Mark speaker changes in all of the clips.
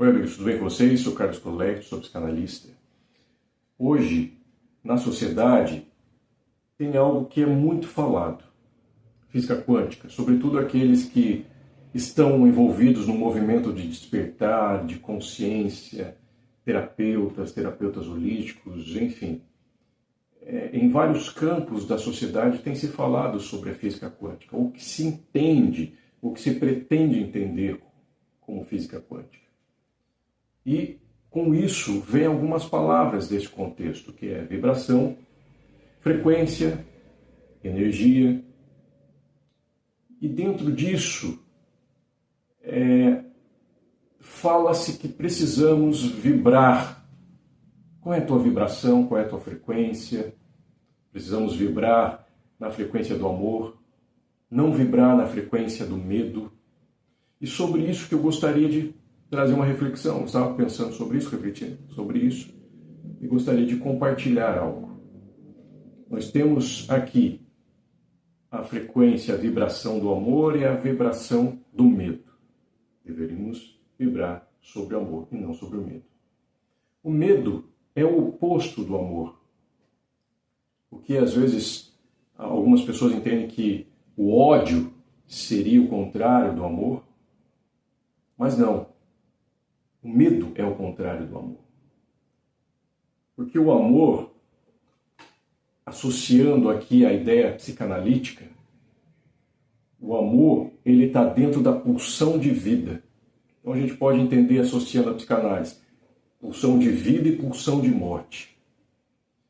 Speaker 1: Oi, amigos, tudo bem com vocês? Sou Carlos Colecto, sou psicanalista. Hoje, na sociedade, tem algo que é muito falado, física quântica, sobretudo aqueles que estão envolvidos no movimento de despertar, de consciência, terapeutas holísticos, enfim. Em vários campos da sociedade tem se falado sobre a física quântica, o que se entende, o que se pretende entender como física quântica. E com isso vem algumas palavras desse contexto, que é vibração, frequência, energia. E dentro disso, fala-se que precisamos vibrar. Qual é a tua vibração? Qual é a tua frequência? Precisamos vibrar na frequência do amor, não vibrar na frequência do medo. E sobre isso que eu gostaria de trazer uma reflexão. Eu estava pensando sobre isso, refletindo sobre isso, e gostaria de compartilhar algo. Nós temos aqui a frequência, a vibração do amor e a vibração do medo. Deveríamos vibrar sobre o amor e não sobre o medo. O medo é o oposto do amor. O que às vezes algumas pessoas entendem que o ódio seria o contrário do amor, mas não. O medo é o contrário do amor. Porque o amor, associando aqui a ideia psicanalítica, o amor, ele está dentro da pulsão de vida. Então a gente pode entender, associando a psicanálise, pulsão de vida e pulsão de morte.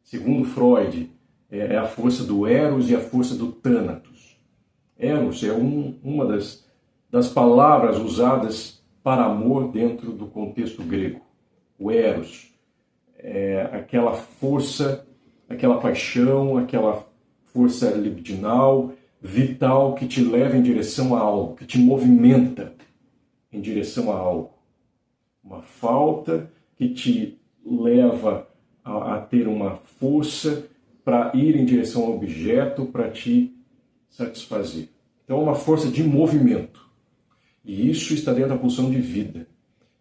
Speaker 1: Segundo Freud, é a força do Eros e a força do Thanatos. Eros é uma das palavras usadas para amor dentro do contexto grego. O Eros é aquela força, aquela paixão, aquela força libidinal, vital, que te leva em direção a algo, que te movimenta em direção a algo. Uma falta que te leva a ter uma força para ir em direção ao objeto, para te satisfazer. Então é uma força de movimento. E isso está dentro da pulsão de vida,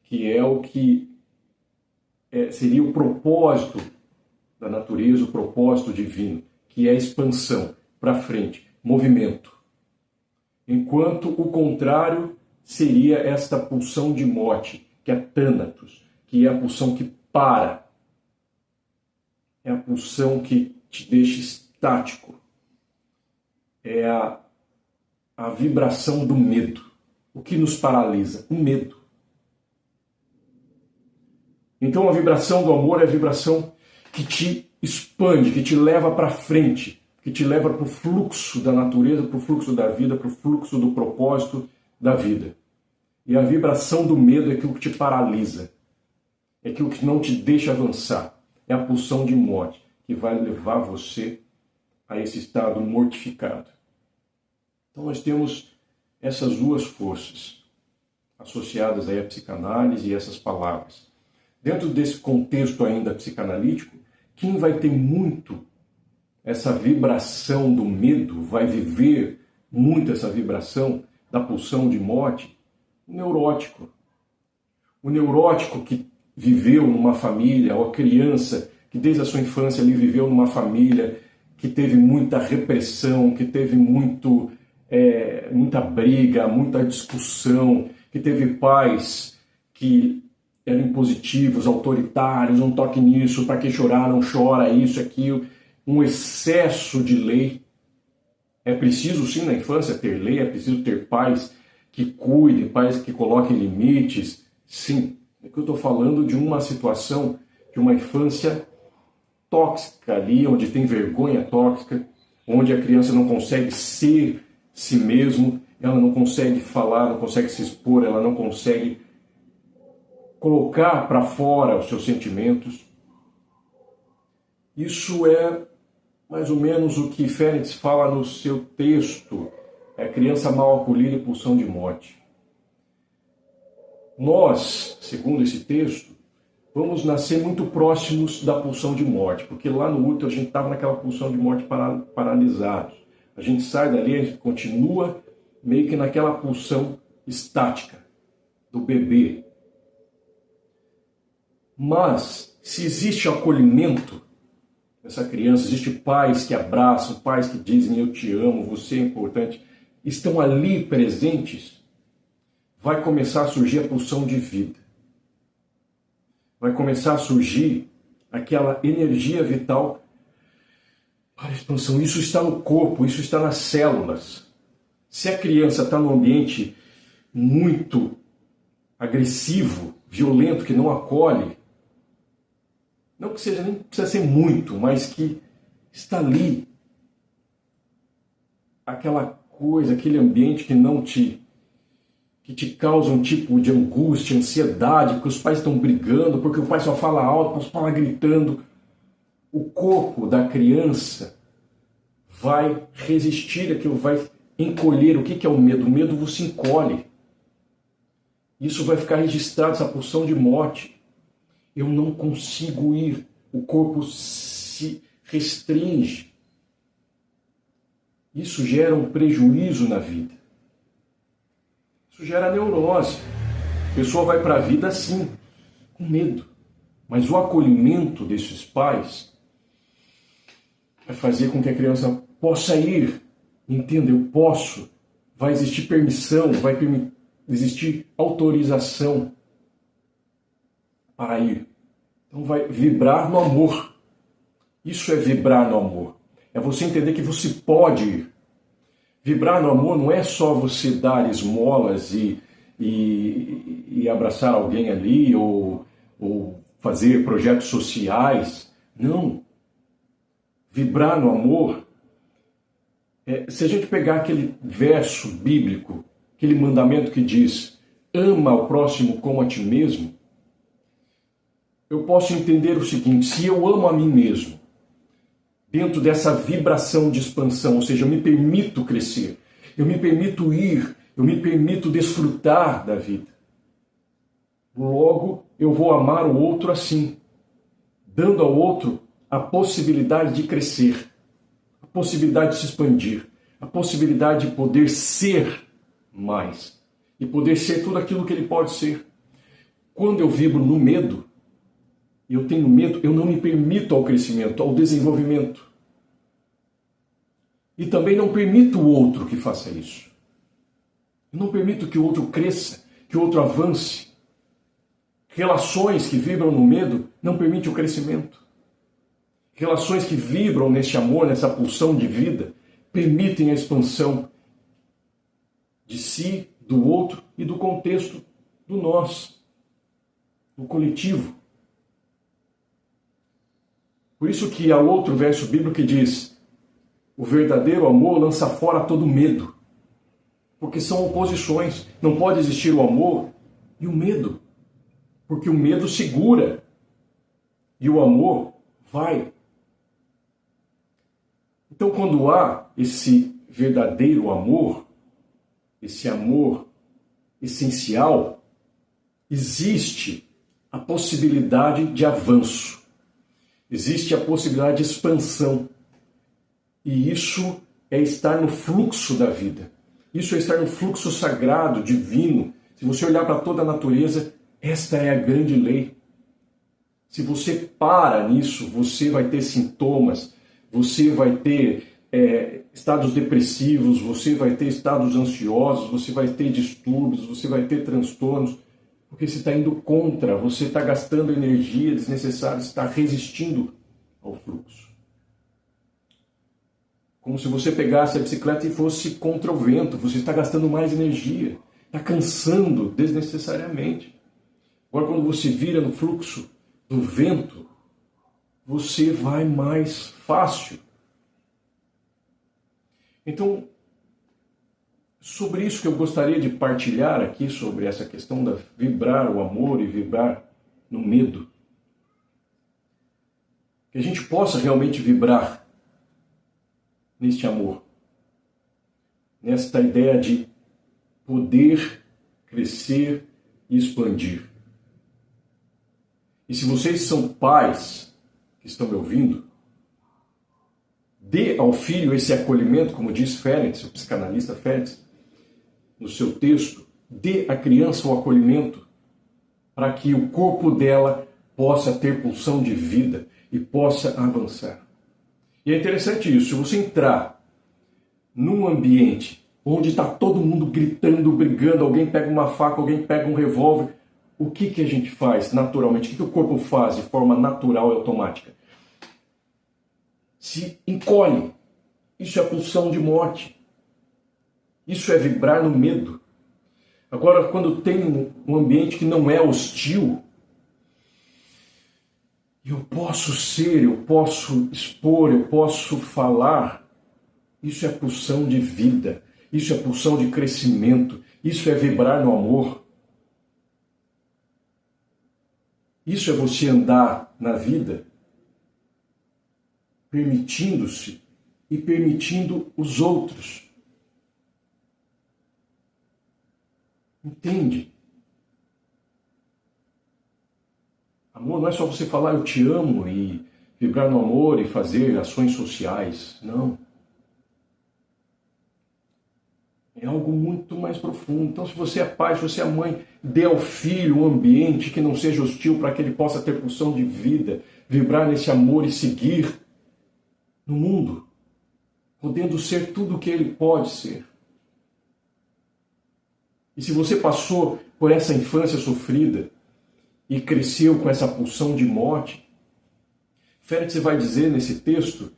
Speaker 1: que é o que seria o propósito da natureza, o propósito divino, que é a expansão, para frente, movimento. Enquanto o contrário seria esta pulsão de morte, que é Thanatos, que é a pulsão que para. É a pulsão que te deixa estático. É a vibração do medo. O que nos paralisa? O medo. Então a vibração do amor é a vibração que te expande, que te leva para frente, que te leva para o fluxo da natureza, para o fluxo da vida, para o fluxo do propósito da vida. E a vibração do medo é aquilo que te paralisa, é aquilo que não te deixa avançar. É a pulsão de morte que vai levar você a esse estado mortificado. Então nós temos essas duas forças associadas aí à psicanálise e essas palavras. Dentro desse contexto ainda psicanalítico, quem vai ter muito essa vibração do medo, vai viver muito essa vibração da pulsão de morte, o neurótico. O neurótico que viveu numa família, ou a criança que desde a sua infância ali viveu numa família que teve muita repressão, que teve muita briga, muita discussão, que teve pais que eram impositivos, autoritários, não toque nisso, para que chorar, não chora, isso, aquilo, um excesso de lei. É preciso sim na infância ter lei, é preciso ter pais que cuidem, pais que coloquem limites, sim. É que eu estou falando de uma situação, de uma infância tóxica ali, onde tem vergonha tóxica, onde a criança não consegue ser si mesmo, ela não consegue falar, não consegue se expor, ela não consegue colocar para fora os seus sentimentos. Isso é mais ou menos o que Fênix fala no seu texto, é a criança mal acolhida e pulsão de morte. Nós, segundo esse texto, vamos nascer muito próximos da pulsão de morte, porque lá no útero a gente estava naquela pulsão de morte paralisados. A gente sai dali, a gente continua meio que naquela pulsão estática do bebê. Mas, se existe acolhimento dessa criança, existe pais que abraçam, pais que dizem eu te amo, você é importante, estão ali presentes, vai começar a surgir a pulsão de vida. Vai começar a surgir aquela energia vital para a expansão. Isso está no corpo, isso está nas células. Se a criança está num ambiente muito agressivo, violento, que não acolhe, não que seja, nem precisa ser muito, mas que está ali, aquela coisa, aquele ambiente que te causa um tipo de angústia, ansiedade, porque os pais estão brigando, porque o pai só fala alto, os pais gritando. O corpo da criança vai resistir àquilo, vai encolher. O que é o medo? O medo você encolhe. Isso vai ficar registrado, essa pulsão de morte. Eu não consigo ir. O corpo se restringe. Isso gera um prejuízo na vida. Isso gera neurose. A pessoa vai para a vida assim, com medo. Mas o acolhimento desses pais vai fazer com que a criança possa ir. Entenda, eu posso. Vai existir permissão, vai existir autorização para ir. Então vai vibrar no amor. Isso é vibrar no amor. É você entender que você pode ir. Vibrar no amor não é só você dar esmolas e abraçar alguém ali ou fazer projetos sociais. Não. Vibrar no amor se a gente pegar aquele verso bíblico, aquele mandamento que diz ama ao próximo como a ti mesmo, eu posso entender o seguinte: se eu amo a mim mesmo, dentro dessa vibração de expansão, ou seja, eu me permito crescer, eu me permito ir, eu me permito desfrutar da vida, logo eu vou amar o outro assim, dando ao outro a possibilidade de crescer, a possibilidade de se expandir, a possibilidade de poder ser mais e poder ser tudo aquilo que ele pode ser. Quando eu vibro no medo, eu tenho medo, eu não me permito ao crescimento, ao desenvolvimento. E também não permito o outro que faça isso. Eu não permito que o outro cresça, que o outro avance. Relações que vibram no medo não permitem o crescimento. Relações que vibram nesse amor, nessa pulsão de vida, permitem a expansão de si, do outro e do contexto do nós, do coletivo. Por isso que há outro verso bíblico que diz: o verdadeiro amor lança fora todo medo. Porque são oposições. Não pode existir o amor e o medo. Porque o medo segura e o amor vai. Então, quando há esse verdadeiro amor, esse amor essencial, existe a possibilidade de avanço. Existe a possibilidade de expansão. E isso é estar no fluxo da vida. Isso é estar no fluxo sagrado, divino. Se você olhar para toda a natureza, esta é a grande lei. Se você para nisso, você vai ter sintomas, você vai ter estados depressivos, você vai ter estados ansiosos, você vai ter distúrbios, você vai ter transtornos. Porque você está indo contra, você está gastando energia desnecessária, está resistindo ao fluxo. Como se você pegasse a bicicleta e fosse contra o vento, você está gastando mais energia, está cansando desnecessariamente. Agora, quando você vira no fluxo do vento, você vai mais fácil. Então, sobre isso que eu gostaria de partilhar aqui, sobre essa questão de vibrar o amor e vibrar no medo. Que a gente possa realmente vibrar neste amor. Nesta ideia de poder crescer e expandir. E se vocês são pais que estão me ouvindo, dê ao filho esse acolhimento, como diz Félix, o psicanalista Félix, no seu texto, dê à criança o acolhimento para que o corpo dela possa ter pulsão de vida e possa avançar. E é interessante isso, se você entrar num ambiente onde está todo mundo gritando, brigando, alguém pega uma faca, alguém pega um revólver, o que a gente faz naturalmente? O que o corpo faz de forma natural e automática? Se encolhe. Isso é pulsão de morte. Isso é vibrar no medo. Agora, quando tem um ambiente que não é hostil, eu posso ser, eu posso expor, eu posso falar. Isso é pulsão de vida. Isso é pulsão de crescimento. Isso é vibrar no amor. Isso é você andar na vida permitindo-se e permitindo os outros. Entende? Amor não é só você falar eu te amo e vibrar no amor e fazer ações sociais. Não. É algo muito mais profundo. Então, se você é pai, se você é mãe, dê ao filho um ambiente que não seja hostil para que ele possa ter pulsão de vida, vibrar nesse amor e seguir no mundo, podendo ser tudo o que ele pode ser. E se você passou por essa infância sofrida e cresceu com essa pulsão de morte, Félix vai dizer nesse texto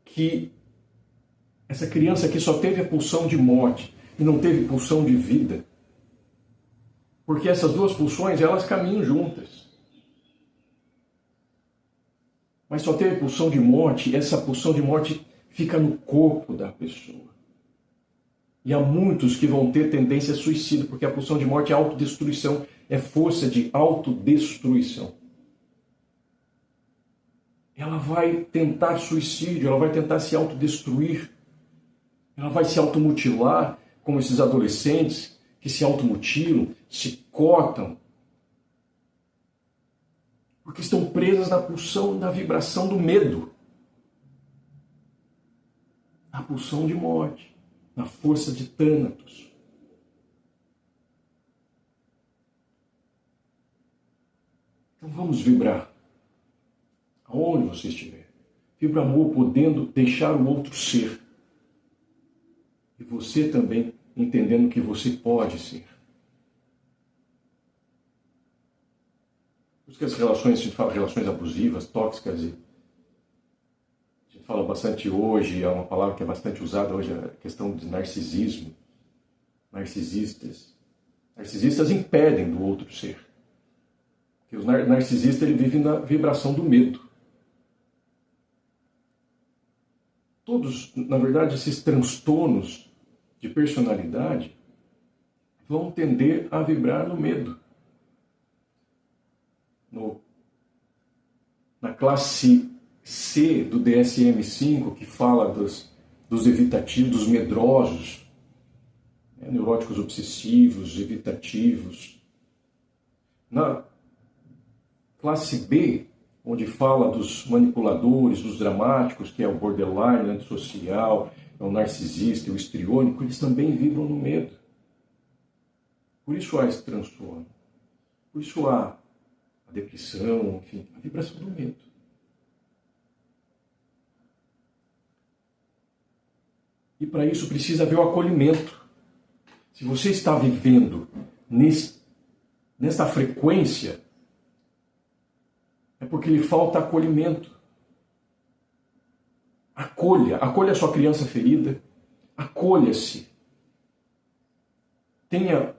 Speaker 1: que essa criança que só teve a pulsão de morte e não teve pulsão de vida, porque essas duas pulsões, elas caminham juntas. Mas só teve pulsão de morte, essa pulsão de morte fica no corpo da pessoa. E há muitos que vão ter tendência a suicídio, porque a pulsão de morte é autodestruição, é força de autodestruição. Ela vai tentar suicídio, ela vai tentar se autodestruir, ela vai se automutilar, como esses adolescentes que se automutilam, se cortam, porque estão presas na pulsão, na vibração do medo, na pulsão de morte, na força de Thanatos. Então vamos vibrar, aonde você estiver. Vibra amor, podendo deixar o outro ser. E você também entendendo que você pode ser. Por isso que as relações, a gente fala relações abusivas, tóxicas, e a gente fala bastante hoje, é uma palavra que é bastante usada hoje, a questão de narcisismo, narcisistas. Narcisistas impedem do outro ser. Porque o narcisista ele vive na vibração do medo. Todos, na verdade, esses transtornos de personalidade vão tender a vibrar no medo. Na classe C do DSM-5, que fala dos evitativos, dos medrosos, neuróticos obsessivos, evitativos. Na classe B, onde fala dos manipuladores, dos dramáticos, que é o borderline, o antissocial, é o narcisista, o histriônico, eles também vibram no medo. Por isso há esse transtorno. Por isso há a depressão, enfim, a vibração do medo. E para isso precisa haver o acolhimento. Se você está vivendo nesta frequência, é porque lhe falta acolhimento. Acolha a sua criança ferida, acolha-se. Tenha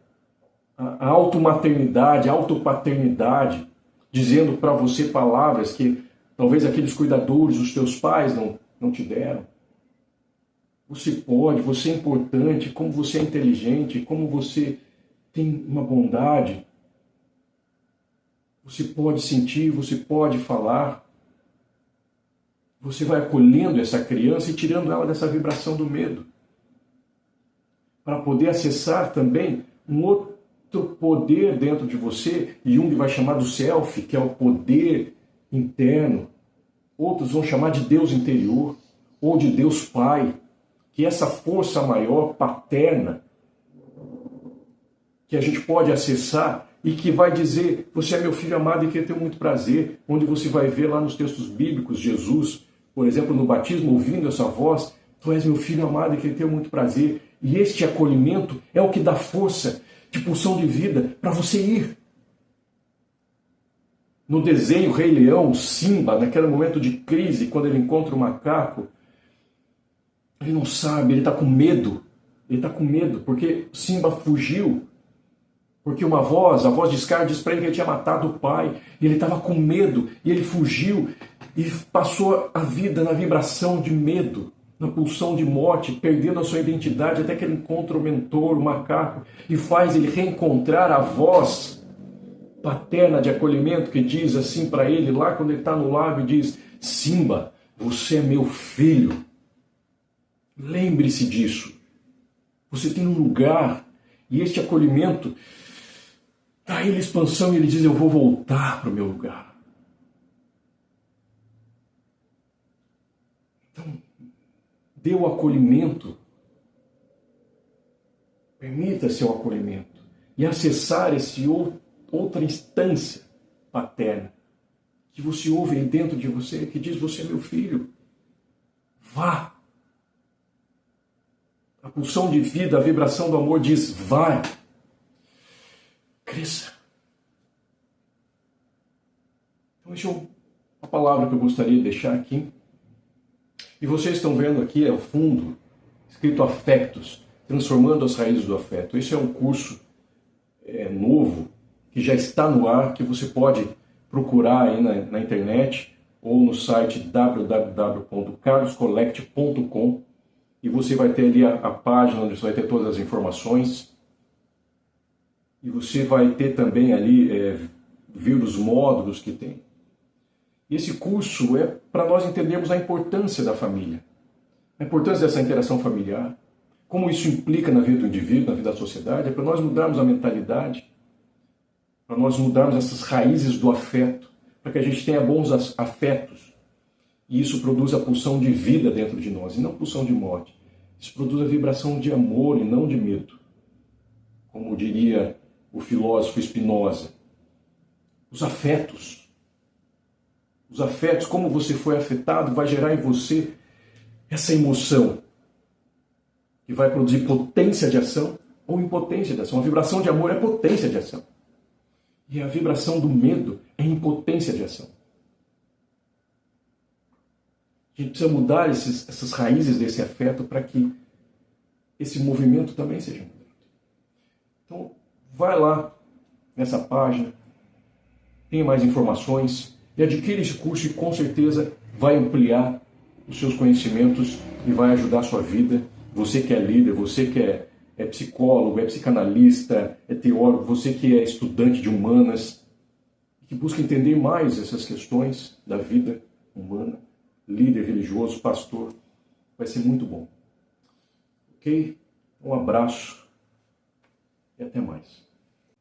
Speaker 1: a automaternidade, a autopaternidade, dizendo para você palavras que talvez aqueles cuidadores, os teus pais não te deram. Você pode, você é importante, como você é inteligente, como você tem uma bondade. Você pode sentir, você pode falar. Você vai acolhendo essa criança e tirando ela dessa vibração do medo. Para poder acessar também um outro poder dentro de você, Jung vai chamar do self, que é o poder interno. Outros vão chamar de Deus interior, ou de Deus Pai, que é essa força maior, paterna, que a gente pode acessar e que vai dizer, você é meu filho amado e que eu tenho muito prazer, onde você vai ver lá nos textos bíblicos, Jesus, por exemplo, no batismo, ouvindo essa voz, tu és meu filho amado e que eu tenho muito prazer. E este acolhimento é o que dá força de pulsão de vida para você ir. No desenho Rei Leão, Simba, naquele momento de crise, quando ele encontra o macaco, ele não sabe, ele está com medo. Ele está com medo, porque Simba fugiu. Porque a voz de Scar diz para ele que ele tinha matado o pai. E ele estava com medo, e ele fugiu. E passou a vida na vibração de medo, na pulsão de morte, perdendo a sua identidade, até que ele encontra o mentor, o macaco, e faz ele reencontrar a voz paterna de acolhimento que diz assim para ele, lá quando ele está no lago, e diz, Simba, você é meu filho. Lembre-se disso. Você tem um lugar, e este acolhimento dá ele expansão, e ele diz, eu vou voltar para o meu lugar. Então, dê o acolhimento. Permita seu acolhimento. E acessar esse outra instância paterna, que você ouve aí dentro de você, que diz, você é meu filho. Vá. A pulsão de vida, a vibração do amor diz, vai. Cresça. Então, essa é uma palavra que eu gostaria de deixar aqui. E vocês estão vendo aqui, ao fundo, escrito afectos, transformando as raízes do afeto. Esse é um curso novo, que já está no ar, que você pode procurar aí na internet ou no site www.carloscollect.com, e você vai ter ali a página onde você vai ter todas as informações, e você vai ter também ali ver os módulos que tem. E esse curso é para nós entendermos a importância da família, a importância dessa interação familiar, como isso implica na vida do indivíduo, na vida da sociedade, é para nós mudarmos a mentalidade, para nós mudarmos essas raízes do afeto, para que a gente tenha bons afetos. E isso produz a pulsão de vida dentro de nós, e não pulsão de morte. Isso produz a vibração de amor e não de medo. Como diria o filósofo Spinoza. Os afetos, como você foi afetado, vai gerar em você essa emoção, que vai produzir potência de ação ou impotência de ação. A vibração de amor é potência de ação. E a vibração do medo é impotência de ação. A gente precisa mudar essas raízes desse afeto para que esse movimento também seja mudado. Então, vai lá nessa página, tem mais informações e adquire esse curso e com certeza vai ampliar os seus conhecimentos e vai ajudar a sua vida. Você que é líder, você que é psicólogo, é psicanalista, é teólogo, você que é estudante de humanas, que busca entender mais essas questões da vida humana, líder religioso, pastor, vai ser muito bom. Ok? Um abraço e até mais.